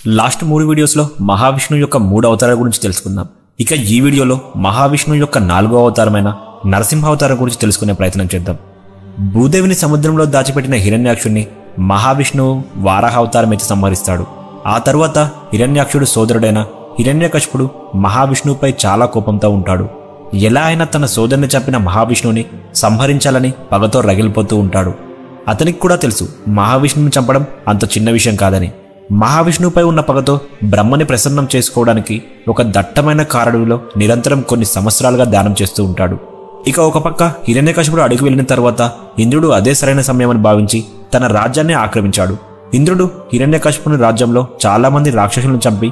Last 3 వీడియోస్లో మహావిష్ణువు యొక్క 3 అవతారాల గురించి తెలుసుకుందాం. ఇక ఈ వీడియోలో మహావిష్ణువు యొక్క 4వ అవతారమైన నరసింహ అవతారం గురించి తెలుసుకునే ప్రయత్నం చేద్దాం. భూదేవిని సముద్రంలో దాచిపెట్టిన హిరణ్యాక్షుడిని మహావిష్ణువు వారాహ అవతారం ఎత్తి సంహరిస్తాడు. ఆ తరువాత హిరణ్యాక్షుడు సోదరుడైన హిరణ్యకశిపుడు మహావిష్ణువుపై చాలా కోపంతో ఉంటాడు. ఎలా అయినా తన సోదరుని చంపిన మహావిష్ణువుని సంహరించాలని పగతో రగిలిపోతూ ఉంటాడు. అతనికి కూడా తెలుసు మహావిష్ణువుని చంపడం అంత చిన్న విషయం కాదని. మహావిష్ణువుపై ఉన్న పగతో బ్రహ్మని ప్రసన్నం చేసుకోవడానికి ఒక దట్టమైన కారడులో నిరంతరం కొన్ని సంవత్సరాలుగా ధ్యానం చేస్తూ ఉంటాడు. ఇక ఒక పక్క హిరణ్యకశిపుడు అడుగు వెళ్ళిన తర్వాత ఇంద్రుడు అదే సరైన సమయమని భావించి తన రాజ్యాన్ని ఆక్రమించాడు. ఇంద్రుడు హిరణ్యకశిపుని రాజ్యంలో చాలా మంది రాక్షసులను చంపి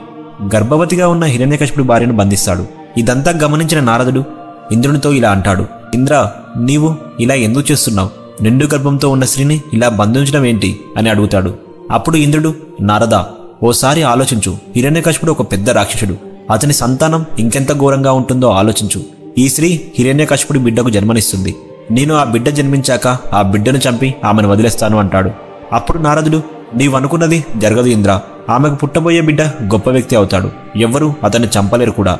గర్భవతిగా ఉన్న హిరణ్యకశిపుడి భార్యను బంధిస్తాడు. ఇదంతా గమనించిన నారదుడు ఇంద్రునితో ఇలా అంటాడు, ఇంద్ర, నీవు ఇలా ఎందుకు చేస్తున్నావు? నిండు గర్భంతో ఉన్న స్త్రీని ఇలా బంధించడం ఏంటి అని అడుగుతాడు. అప్పుడు ఇంద్రుడు, నారద, ఓసారి ఆలోచించు. హిరణ్యకశిపుడు ఒక పెద్ద రాక్షసుడు. అతని సంతానం ఇంకెంత ఘోరంగా ఉంటుందో ఆలోచించు. ఈ స్త్రీ హిరణ్యకశిపుడి బిడ్డకు జన్మనిస్తుంది. నేను ఆ బిడ్డ జన్మించాక ఆ బిడ్డను చంపి ఆమెను వదిలేస్తాను అంటాడు. అప్పుడు నారదుడు, నీవనుకున్నది జరగదు ఇంద్ర. ఆమెకు పుట్టబోయే బిడ్డ గొప్ప వ్యక్తి అవుతాడు. ఎవ్వరూ అతన్ని చంపలేరు కూడా.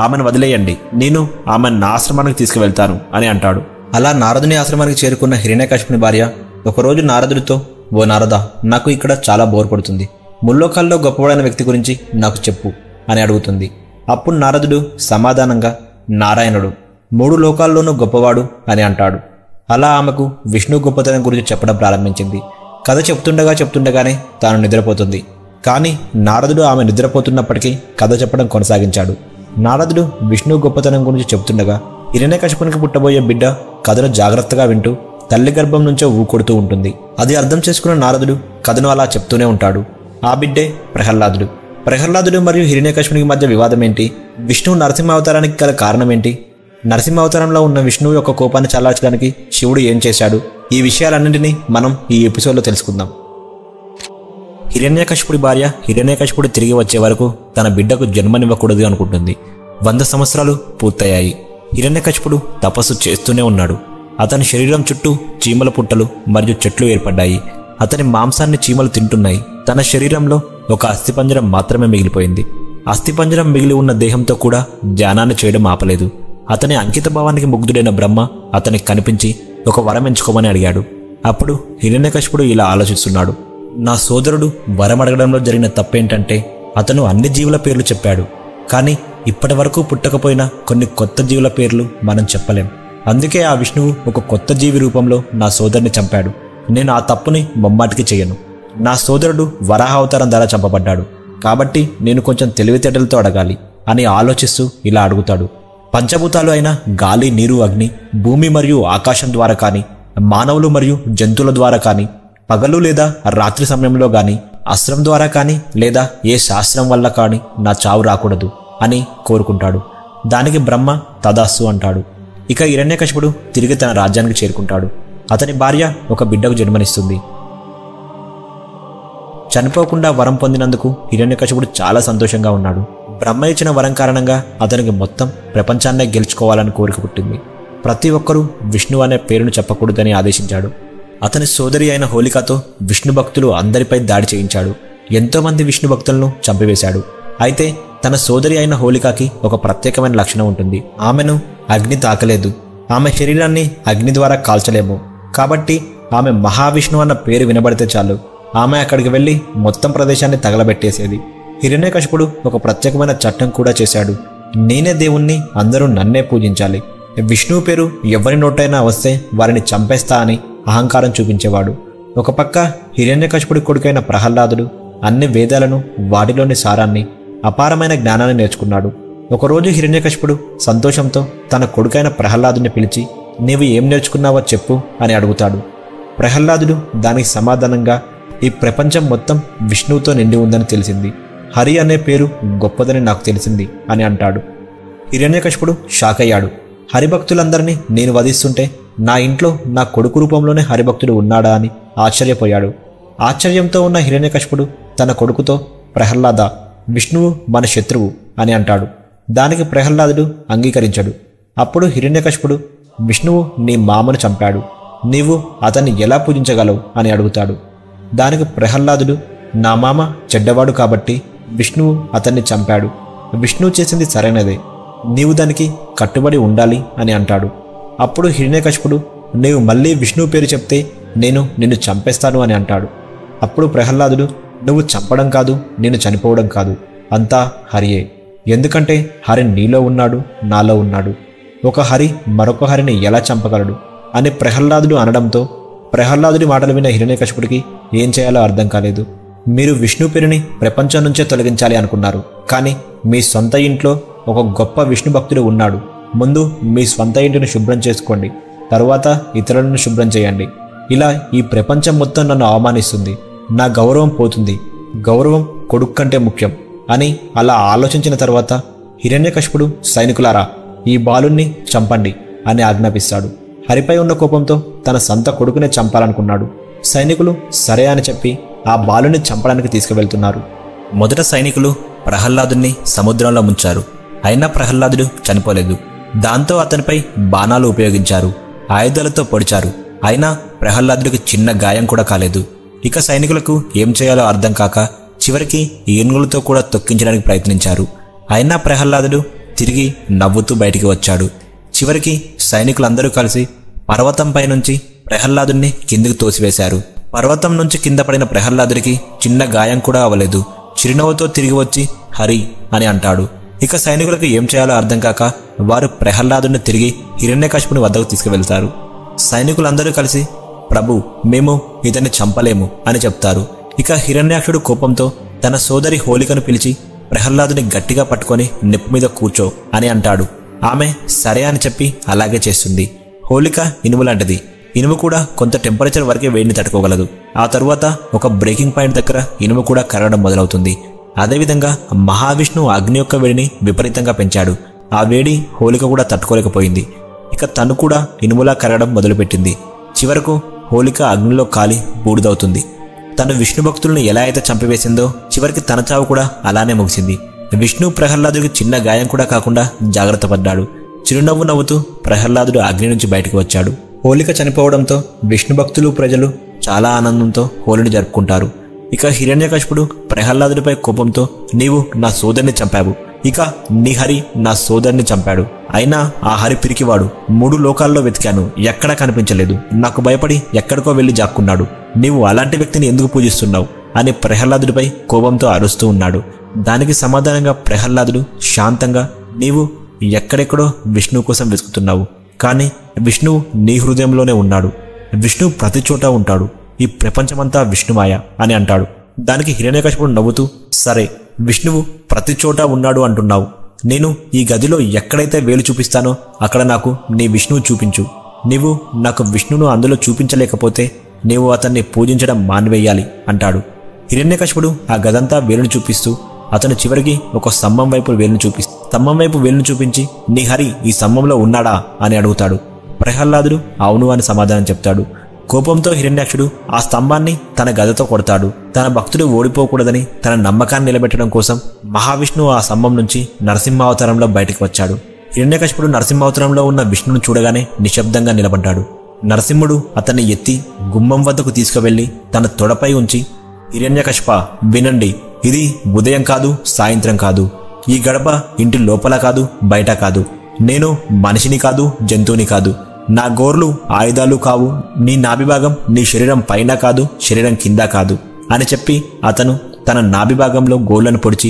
ఆమెను వదిలేయండి, నేను ఆమెను నా ఆశ్రమానికి తీసుకువెళ్తాను అని అంటాడు. అలా నారదుని ఆశ్రమానికి చేరుకున్న హిరణ్యకశిపుని భార్య ఒకరోజు నారదుడితో, ఓ నారద, నాకు ఇక్కడ చాలా బోర్ పడుతుంది. ముల్లోకాల్లో గొప్పవాడైన వ్యక్తి గురించి నాకు చెప్పు అని అడుగుతుంది. అప్పుడు నారదుడు సమాధానంగా, నారాయణుడు 3 లోకాల్లోనూ గొప్పవాడు అని అంటాడు. అలా ఆమెకు విష్ణు గొప్పతనం గురించి చెప్పడం ప్రారంభించింది. కథ చెప్తుండగానే తాను నిద్రపోతుంది. కానీ నారదుడు ఆమె నిద్రపోతున్నప్పటికీ కథ చెప్పడం కొనసాగించాడు. నారదుడు విష్ణు గొప్పతనం గురించి చెప్తుండగా హిరణ్యకశిపునికి పుట్టబోయే బిడ్డ కథను జాగ్రత్తగా వింటూ తల్లి గర్భం నుంచే ఊకొడుతూ ఉంటుంది. అది అర్థం చేసుకున్న నారదుడు కథను అలా చెప్తూనే ఉంటాడు. ఆ బిడ్డే ప్రహ్లాదుడు. ప్రహ్లాదుడు మరియు హిరణ్యకశిపునికి మధ్య వివాదం ఏంటి? విష్ణువు నరసింహ అవతారానికి గల కారణం ఏంటి? నరసింహ అవతారంలో ఉన్న విష్ణువు యొక్క కోపాన్ని చల్లార్చడానికి శివుడు ఏం చేశాడు? ఈ విషయాలన్నింటినీ మనం ఈ ఎపిసోడ్లో తెలుసుకుందాం. హిరణ్యకశిపుడి భార్య హిరణ్యకశిపుడు తిరిగి వచ్చే వరకు తన బిడ్డకు జన్మనివ్వకూడదు అనుకుంటుంది. 100 సంవత్సరాలు పూర్తయ్యాయి. హిరణ్యకశిపుడు తపస్సు చేస్తూనే ఉన్నాడు. అతని శరీరం చుట్టూ చీమల పుట్టలు మరియు చెట్లు ఏర్పడ్డాయి. అతని మాంసాన్ని చీమలు తింటున్నాయి. తన శరీరంలో ఒక అస్థిపంజరం మాత్రమే మిగిలిపోయింది. అస్థిపంజరం మిగిలి ఉన్న దేహంతో కూడా ధ్యానాన్ని చేయడం ఆపలేదు. అతని అంకిత భావానికి ముగ్ధుడైన బ్రహ్మ అతనికి కనిపించి ఒక వరం ఎంచుకోమని అడిగాడు. అప్పుడు హిరణ్యకశిపుడు ఇలా ఆలోచిస్తున్నాడు, నా సోదరుడు వరం అడగడంలో జరిగిన తప్పేంటంటే అతను అన్ని జీవుల పేర్లు చెప్పాడు. కానీ ఇప్పటి వరకు పుట్టకపోయిన కొన్ని కొత్త జీవుల పేర్లు మనం చెప్పలేం. అందుకే ఆ విష్ణువు ఒక కొత్త జీవి రూపంలో నా సోదరుని చంపాడు. నేను ఆ తప్పుని మొమ్మాటికి చెయ్యను. నా సోదరుడు వరాహ అవతారం ద్వారా చంపబడ్డాడు. కాబట్టి నేను కొంచెం తెలివితేటలతో అడగాలి అని ఆలోచిస్తూ ఇలా అడుగుతాడు. పంచభూతాలు అయిన గాలి, నీరు, అగ్ని, భూమి మరియు ఆకాశం ద్వారా కానీ, మానవులు మరియు జంతువుల ద్వారా కానీ, పగలు లేదా రాత్రి సమయంలో కానీ, అస్త్రం ద్వారా కానీ లేదా ఏ శాస్త్రం వల్ల కానీ నా చావు రాకూడదు అని కోరుకుంటాడు. దానికి బ్రహ్మ తదాస్తు అంటాడు. ఇక హిరణ్యకశిపుడు తిరిగి తన రాజ్యానికి చేరుకుంటాడు. అతని భార్య ఒక బిడ్డకు జన్మనిస్తుంది. చనిపోకుండా వరం పొందినందుకు హిరణ్యకశిపుడు చాలా సంతోషంగా ఉన్నాడు. బ్రహ్మ ఇచ్చిన వరం కారణంగా అతనికి మొత్తం ప్రపంచాన్నే గెలుచుకోవాలని కోరిక పుట్టింది. ప్రతి ఒక్కరూ విష్ణు అనే పేరును చెప్పకూడదని ఆదేశించాడు. అతని సోదరి అయిన హోలికతో విష్ణు భక్తులు అందరిపై దాడి చేయించాడు. ఎంతోమంది విష్ణు భక్తులను చంపివేశాడు. అయితే తన సోదరి అయిన హోలికకి ఒక ప్రత్యేకమైన లక్షణం ఉంటుంది. ఆమెను అగ్ని తాకలేదు. ఆమె శరీరాన్ని అగ్ని ద్వారా కాల్చలేము. కాబట్టి ఆమె మహావిష్ణు అన్న పేరు వినబడితే చాలు ఆమె అక్కడికి వెళ్ళి మొత్తం ప్రదేశాన్ని తగలబెట్టేసేది. హిరణ్యకశిపుడు ఒక ప్రత్యేకమైన చట్టం కూడా చేశాడు. నేనే దేవుణ్ణి, అందరూ నన్నే పూజించాలి. విష్ణువు పేరు ఎవరి నోటైనా వస్తే వారిని చంపేస్తా అని అహంకారం చూపించేవాడు. ఒక పక్క హిరణ్యకశిపుడి కొడుకైన ప్రహ్లాదుడు అన్ని వేదాలను, వాటిలోని సారాన్ని, అపారమైన జ్ఞానాన్ని నేర్చుకున్నాడు. ఒకరోజు హిరణ్యకశిపుడు సంతోషంతో తన కొడుకైన ప్రహ్లాదుని పిలిచి, నీవు ఏం నేర్చుకున్నావో చెప్పు అని అడుగుతాడు. ప్రహ్లాదుడు దానికి సమాధానంగా, ఈ ప్రపంచం మొత్తం విష్ణువుతో నిండి ఉందని తెలిసింది. హరి అనే పేరు గొప్పదని నాకు తెలిసింది అని అంటాడు. హిరణ్యకశిపుడు షాక్ అయ్యాడు. హరిభక్తులందరినీ నేను వధిస్తుంటే నా ఇంట్లో నా కొడుకు రూపంలోనే హరిభక్తుడు ఉన్నాడా అని ఆశ్చర్యపోయాడు. ఆశ్చర్యంతో ఉన్న హిరణ్యకశిపుడు తన కొడుకుతో, ప్రహ్లాద, విష్ణువు మన శత్రువు అని అంటాడు. దానికి ప్రహ్లాదుడు అంగీకరించాడు. అప్పుడు హిరణ్యకశిపుడు, విష్ణువు నీ మామను చంపాడు. నీవు అతన్ని ఎలా పూజించగలవు అని అడుగుతాడు. దానికి ప్రహ్లాదుడు, నా మామ చెడ్డవాడు కాబట్టి విష్ణువు అతన్ని చంపాడు. విష్ణువు చేసింది సరైనదే, నీవు దానికి కట్టుబడి ఉండాలి అని అంటాడు. అప్పుడు హిరణ్యకశిపుడు, నీవు మళ్ళీ విష్ణువు పేరు చెప్తే నేను నిన్ను చంపేస్తాను అని అంటాడు. అప్పుడు ప్రహ్లాదుడు, నువ్వు చంపడం కాదు, నేను చనిపోవడం కాదు, అంతా హరియే. ఎందుకంటే హరి నీలో ఉన్నాడు, నాలో ఉన్నాడు. ఒక హరి మరొక హరిని ఎలా చంపగలడు అని ప్రహ్లాదుడు అనడంతో ప్రహ్లాదుడి మాటలు విన్న హిరణ్యకశిపుడికి ఏం చేయాలో అర్థం కాలేదు. మీరు విష్ణు పేరుని ప్రపంచం నుంచే తొలగించాలి అనుకున్నారు, కానీ మీ సొంత ఇంట్లో ఒక గొప్ప విష్ణు భక్తుడు ఉన్నాడు. ముందు మీ స్వంత ఇంటిని శుభ్రం చేసుకోండి, తరువాత ఇతరులను శుభ్రం చేయండి. ఇలా ఈ ప్రపంచం మొత్తం నన్ను అవమానిస్తుంది, నా గౌరవం పోతుంది, గౌరవం కొడుకు కంటే ముఖ్యం అని అలా ఆలోచించిన తర్వాత హిరణ్యకశిపుడు, సైనికులారా ఈ బాలుణ్ణి చంపండి అని ఆజ్ఞాపిస్తాడు. హరిపై ఉన్న కోపంతో తన సొంత కొడుకునే చంపాలనుకున్నాడు. సైనికులు సరే అని చెప్పి ఆ బాలుని చంపడానికి తీసుకువెళ్తున్నారు. మొదట సైనికులు ప్రహ్లాదుని సముద్రంలో ముంచారు. అయినా ప్రహ్లాదుడు చనిపోలేదు. దాంతో అతనిపై బాణాలు ఉపయోగించారు, ఆయుధాలతో పొడిచారు. అయినా ప్రహ్లాదుడికి చిన్న గాయం కూడా కాలేదు. ఇక సైనికులకు ఏం చేయాలో అర్థం కాక చివరికి ఏనుగులతో కూడా తొక్కించడానికి ప్రయత్నించారు. అయినా ప్రహ్లాదుడు తిరిగి నవ్వుతూ బయటికి వచ్చాడు. చివరికి సైనికులందరూ కలిసి పర్వతంపై నుంచి ప్రహ్లాదుని కిందికి తోసివేశారు. పర్వతం నుంచి కింద పడిన ప్రహ్లాదుడికి చిన్న గాయం కూడా అవ్వలేదు. చిరునవ్వుతో తిరిగి వచ్చి హరి అని అంటాడు. ఇక సైనికులకు ఏం చేయాలో అర్థం కాక వారు ప్రహ్లాదుని తిరిగి హిరణ్యకశిపుని వద్దకు తీసుకువెళ్తారు. సైనికులందరూ కలిసి ప్రభు, మేము ఇతన్ని చంపలేము అని చెప్తారు. ఇక హిరణ్యాక్షుడు కోపంతో తన సోదరి హోలికను పిలిచి ప్రహ్లాదుని గట్టిగా పట్టుకొని నిప్పు మీద కూర్చో అని అంటాడు. ఆమె సరే అని చెప్పి అలాగే చేస్తుంది. హోలిక ఇనుము లాంటిది. ఇనుము కూడా కొంత టెంపరేచర్ వరకే వేడిని తట్టుకోగలదు. ఆ తరువాత ఒక బ్రేకింగ్ పాయింట్ దగ్గర ఇనుము కూడా కరగడం మొదలవుతుంది. అదేవిధంగా మహావిష్ణువు అగ్ని యొక్క వేడిని విపరీతంగా పెంచాడు. ఆ వేడి హోలిక కూడా తట్టుకోలేకపోయింది. ఇక తను కూడా ఇనుములా కరగడం మొదలుపెట్టింది. చివరకు హోలిక అగ్నిలో కాలి బూడిదవుతుంది. తను విష్ణు భక్తులను ఎలా అయితే చంపివేసిందో చివరికి తన చావు కూడా అలానే ముగిసింది. విష్ణు ప్రహ్లాదుడికి చిన్న గాయం కూడా కాకుండా జాగ్రత్త పడ్డాడు. చిరునవ్వు నవ్వుతూ ప్రహ్లాదుడు అగ్ని నుంచి బయటకు వచ్చాడు. హోలిక చనిపోవడంతో విష్ణు భక్తులు, ప్రజలు చాలా ఆనందంతో హోలీని జరుపుకుంటారు. ఇక హిరణ్యకశిపుడు ప్రహ్లాదుడిపై కోపంతో, నీవు నా సోదరిని చంపావు, ఇక నీ హరి నా సోదరిని చంపాడు. అయినా ఆ హరి పిరికివాడు. 3 లోకాల్లో వెతికాను, ఎక్కడా కనిపించలేదు. నాకు భయపడి ఎక్కడికో వెళ్లి జాక్కున్నాడు. నీవు అలాంటి వ్యక్తిని ఎందుకు పూజిస్తున్నావు అని ప్రహ్లాదుడిపై కోపంతో అరుస్తూ ఉన్నాడు. దానికి సమాధానంగా ప్రహ్లాదుడు శాంతంగా, నీవు ఎక్కడెక్కడో విష్ణువు కోసం వెతుకుతున్నావు, కానీ విష్ణువు నీ హృదయంలోనే ఉన్నాడు. విష్ణువు ప్రతి చోట ఉంటాడు. ఈ ప్రపంచమంతా విష్ణుమాయ అని అంటాడు. దానికి హిరణ్యకశిపుడు నవ్వుతూ, సరే విష్ణువు ప్రతి చోట ఉన్నాడు అంటున్నావు, నేను ఈ గదిలో ఎక్కడైతే వేలు చూపిస్తానో అక్కడ నాకు నీ విష్ణువు చూపించు. నీవు నాకు విష్ణువును అందులో చూపించలేకపోతే నీవు అతన్ని పూజించడం మానివేయాలి అంటాడు. హిరణ్యకశిపుడు ఆ గదంతా వేలును చూపిస్తూ అతను చివరికి ఒక స్తంభం వైపు వేలును చూపించి, నీ హరి ఈ స్తంభంలో ఉన్నాడా అని అడుగుతాడు. ప్రహ్లాదుడు అవును అని సమాధానం చెప్తాడు. కోపంతో హిరణ్యాక్షుడు ఆ స్తంభాన్ని తన గదతో కొడతాడు. తన భక్తుడు ఓడిపోకూడదని తన నమ్మకాన్ని నిలబెట్టడం కోసం మహావిష్ణువు ఆ స్తంభం నుంచి నరసింహావతారంలో బయటకు వచ్చాడు. హిరణ్యకశిపుడు నరసింహావతారంలో ఉన్న విష్ణువును చూడగానే నిశ్శబ్దంగా నిలబడ్డాడు. నరసింహుడు అతన్ని ఎత్తి గుమ్మం వద్దకు తీసుకువెళ్లి తన తొడపై ఉంచి, హిరణ్యకశిప వినండి, ఇది ఉదయం కాదు, సాయంత్రం కాదు. ఈ గడప ఇంటి లోపల కాదు, బయట కాదు. నేను మనిషిని కాదు, జంతువుని కాదు. నా గోర్లు ఆయుధాలు కావు. నీ నాభిభాగం నీ శరీరం పైన కాదు, శరీరం కింద కాదు అని చెప్పి అతను తన నాభిభాగంలో గోళ్లను పొడిచి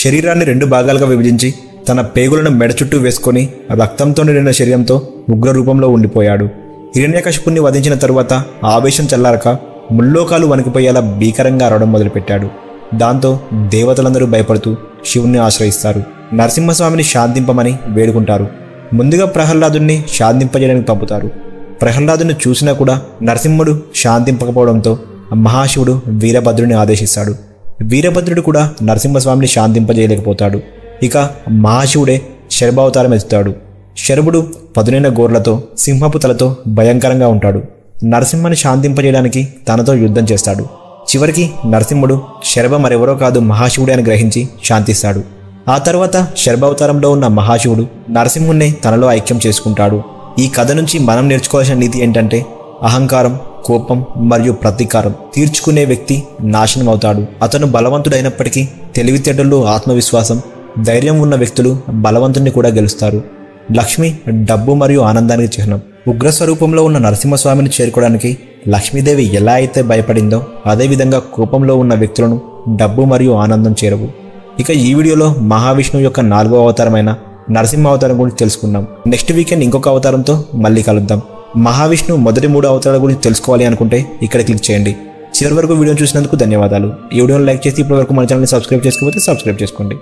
శరీరాన్ని 2 భాగాలుగా విభజించి తన పేగులను మెడ చుట్టూ వేసుకొని రక్తంతో నిండిన శరీరంతో ఉగ్ర రూపంలో ఉండిపోయాడు. హిరణ్యకశిపుణ్ణి వధించిన తరువాత ఆవేశం చల్లారక ముల్లోకాలు వణికిపోయేలా భీకరంగా అరవడం మొదలుపెట్టాడు. దాంతో దేవతలందరూ భయపడుతూ శివుణ్ణి ఆశ్రయిస్తారు. నరసింహస్వామిని శాంతింపమని వేడుకుంటారు. ముందుగా ప్రహ్లాదుని శాంతింపజేయడానికి పంపుతారు. ప్రహ్లాదుని చూసినా కూడా నరసింహుడు శాంతింపకపోవడంతో మహాశివుడు వీరభద్రుని ఆదేశిస్తాడు. వీరభద్రుడు కూడా నరసింహస్వామిని శాంతింపజేయలేకపోతాడు. ఇక మహాశివుడే శరభావతారం ఎత్తుతాడు. శరభుడు పదునైన గోర్లతో, సింహపు తలతో భయంకరంగా ఉంటాడు. నరసింహని శాంతింపజేయడానికి తనతో యుద్ధం చేస్తాడు. చివరికి నరసింహుడు శరభ మరెవరో కాదు మహాశివుడే అని గ్రహించి శాంతిస్తాడు. ఆ తర్వాత శరభావతారంలో ఉన్న మహాశివుడు నరసింహుణ్ణి తనలో ఐక్యం చేసుకుంటాడు. ఈ కథ నుంచి మనం నేర్చుకోవాల్సిన నీతి ఏంటంటే, అహంకారం, కోపం మరియు ప్రతీకారం తీర్చుకునే వ్యక్తి నాశనం అవుతాడు. అతను బలవంతుడైనప్పటికీ తెలివితేటలు, ఆత్మవిశ్వాసం, ధైర్యం ఉన్న వ్యక్తులు బలవంతుని కూడా గెలుస్తారు. లక్ష్మి డబ్బు మరియు ఆనందానికి చిహ్నం. ఉగ్రస్వరూపంలో ఉన్న నరసింహస్వామిని చేరుకోవడానికి లక్ష్మీదేవి ఎలా అయితే భయపడిందో అదేవిధంగా కోపంలో ఉన్న వ్యక్తులను డబ్బు మరియు ఆనందం చేరవు. ఇక ఈ వీడియోలో మహావిష్ణువు యొక్క 4వ అవతారమైన నరసింహ అవతారం గురించి తెలుసుకున్నాం. నెక్స్ట్ వీకెండ్ ఇంకొక అవతారంతో మళ్ళీ కలుద్దాం. మహావిష్ణువు మొదటి 3 అవతారాల గురించి తెలుసుకోవాలి అనుకుంటే ఇక్కడ క్లిక్ చేయండి. చివరి వరకు వీడియో చూసినందుకు ధన్యవాదాలు. ఈ వీడియోని లైక్ చేసి ఇప్పటి వరకు మన ఛానల్ని సబ్స్క్రైబ్ చేసుకోకపోతే సబ్స్క్రైబ్ చేసుకోండి.